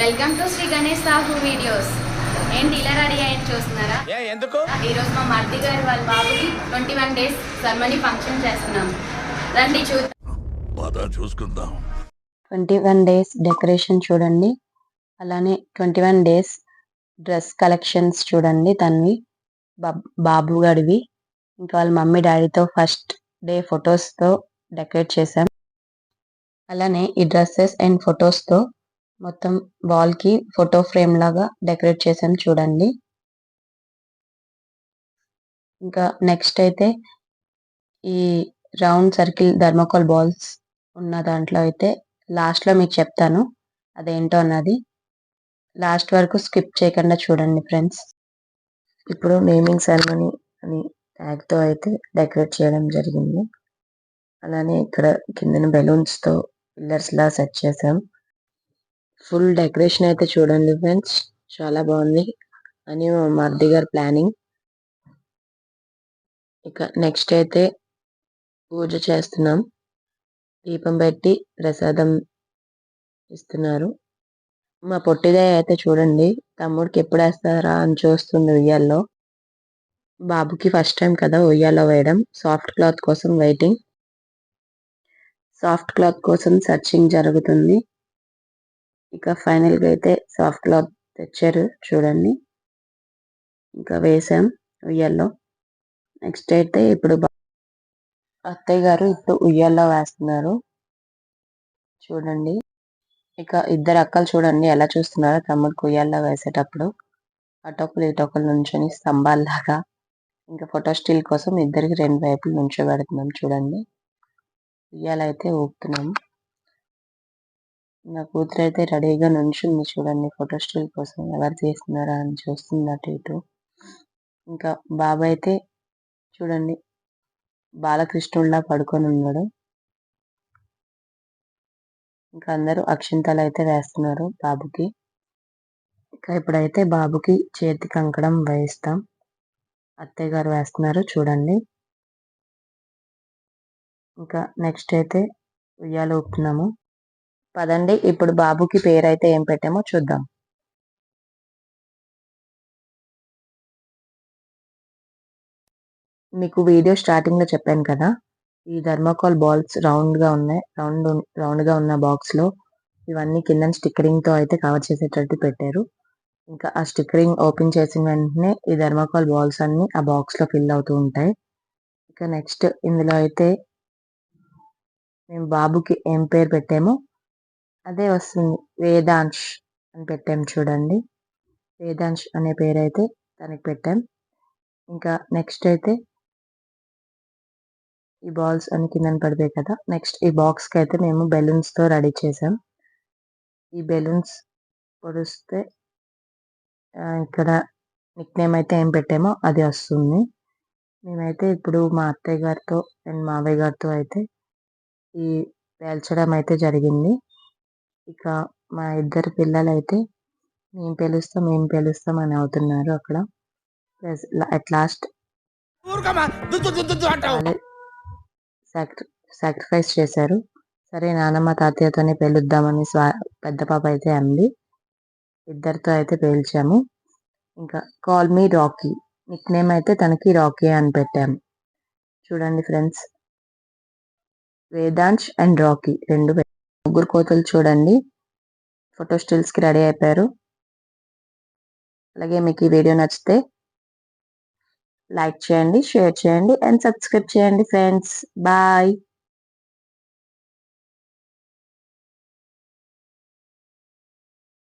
Welcome to Shri Ganesh Sahu videos. ఏంటి ఇలా ready అయ్యి చూస్తున్నారా? ఎందుకు ఈరోజు మా మర్ది గారి వాళ్ళ బాబుకి 21 days సెరమనీ ఫంక్షన్ చేస్తున్నాం. రండి చూసుకుందాం. 21 days డెకరేషన్ చూడండి, అలానే 21 days డ్రెస్ కలెక్షన్స్ చూడండి. తనవి బాబు గడివి, ఇంకా వాళ్ళ మమ్మీ డాడీతో ఫస్ట్ డే ఫొటోస్తో డెకరేట్ చేసాం. అలానే ఈ డ్రెస్సెస్ అండ్ ఫొటోస్తో మొత్తం వాల్కి ఫోటో ఫ్రేమ్ లాగా డెకరేట్ చేసాం చూడండి. ఇంకా నెక్స్ట్ అయితే ఈ రౌండ్ సర్కిల్ థర్మోకోల్ బాల్స్ ఉన్న దాంట్లో అయితే లాస్ట్లో మీకు చెప్తాను అదేంటో అన్నది. లాస్ట్ వరకు స్కిప్ చేయకుండా చూడండి ఫ్రెండ్స్. ఇప్పుడు నేమింగ్ సెరమనీ అని ట్యాగ్తో అయితే డెకరేట్ చేయడం జరిగింది. అలానే ఇక్కడ కిందన బెలూన్స్తో పిల్లర్స్లా సెట్ చేసాం. ఫుల్ డెకరేషన్ అయితే చూడండి ఫ్రెండ్స్, చాలా బాగుంది అని మా మర్ది గారు ప్లానింగ్. ఇక నెక్స్ట్ అయితే పూజ చేస్తున్నాం, దీపం పెట్టి ప్రసాదం ఇస్తున్నారు. మా పొట్టిదే అయితే చూడండి తమ్ముడికి ఎప్పుడు వేస్తారా అని చూస్తుంది ఉయ్యాల్లో. బాబుకి ఫస్ట్ టైం కదా ఉయ్యాల్లో వేయడం. సాఫ్ట్ క్లాత్ కోసం వెయిటింగ్, సాఫ్ట్ క్లాత్ కోసం సర్చింగ్ జరుగుతుంది. ఇక ఫైనల్గా అయితే సాఫ్ట్ క్లాత్ తెచ్చారు చూడండి, ఇంకా వేసాం ఉయ్యాల్లో. నెక్స్ట్ అయితే ఇప్పుడు అత్తయ్య గారు ఇప్పుడు ఉయ్యాల్లో వేస్తున్నారు చూడండి. ఇక ఇద్దరు అక్కలు చూడండి ఎలా చూస్తున్నారో తమ్ముడికి ఉయ్యాల్లో వేసేటప్పుడు. అటొకరు ఇటొకరు నుంచొని స్తంభాల్లాగా. ఇంకా ఫోటో స్టిల్ కోసం ఇద్దరికి రెండు వైపులు నుంచోబెడుతున్నాం చూడండి. ఉయ్యాలైతే ఊపుతున్నాం. నా కూతురు అయితే రెడీగా నుంచుంది చూడండి ఫోటో స్టిల్ కోసం, ఎవరు తీస్తున్నారా అని చూస్తుంది అటు ఇటు. ఇంకా బాబు అయితే చూడండి బాలకృష్ణుడిలా పడుకొని ఉన్నాడు. ఇంకా అందరూ అక్షింతలు అయితే వేస్తున్నారు బాబుకి. ఇంకా ఇప్పుడైతే బాబుకి చేతి కంకణం వేయిస్తాం. అత్తయ్య గారు వేస్తున్నారు చూడండి. ఇంకా నెక్స్ట్ అయితే ఉయ్యాల ఊపుతున్నాము. పదండి ఇప్పుడు బాబుకి పేరు అయితే ఏం పెట్టామో చూద్దాం. మీకు వీడియో స్టార్టింగ్ లో చెప్పాను కదా, ఈ థర్మోకాల్ బాల్స్ రౌండ్ గా ఉన్నాయి. రౌండ్ గా ఉన్న బాక్స్ లో ఇవన్నీ కింద స్టిక్కరింగ్ తో అయితే కవర్ చేసేటట్టు పెట్టారు. ఇంకా ఆ స్టిక్కరింగ్ ఓపెన్ చేసిన వెంటనే ఈ థర్మోకాల్ బాల్స్ అన్ని ఆ బాక్స్ లో ఫిల్ అవుతూ ఉంటాయి. ఇక నెక్స్ట్ ఇందులో అయితే మేము బాబుకి ఏం పేరు పెట్టామో అదే వస్తుంది. వేదాంశ్ అని పెట్టాం చూడండి. వేదాంశ్ అనే పేరు అయితే తనకి పెట్టాం. ఇంకా నెక్స్ట్ అయితే ఈ బాల్స్ అన్ని కింద పడిపోయాయి కదా, నెక్స్ట్ ఈ బాక్స్కి అయితే మేము బెలూన్స్తో రెడీ చేసాం. ఈ బెలూన్స్ పొడిస్తే ఇక్కడ నిక్ నేమ్ అయితే ఏం పెట్టామో అది వస్తుంది. మేమైతే ఇప్పుడు మా అత్తయ్య గారితో అండ్ మావయ్య గారితో అయితే ఈ పేల్చడం అయితే జరిగింది. ఇక మా ఇద్దరు పిల్లలు అయితే మేము పిలుస్తాం అని అవుతున్నారు అక్కడ. అట్ లాస్ట్ సాక్రిఫైస్ చేశారు. సరే నానమ్మ తాతయ్యతోనే పేలుద్దామని పెద్ద పాప అయితే అంది. ఇద్దరితో అయితే పేల్చాము. ఇంకా call me Rocky, Nick name అయితే తనకి రాకీ అని పెట్టాము చూడండి ఫ్రెండ్స్. వేదాంశ్ అండ్ రాకీ రెండు ముగ్గురు కోతలు చూడండి ఫోటో స్టిల్స్కి రెడీ అయిపోయారు. అలాగే మీకు ఈ వీడియో నచ్చితే లైక్ చేయండి, షేర్ చేయండి అండ్ సబ్స్క్రైబ్ చేయండి ఫ్రెండ్స్. బాయ్.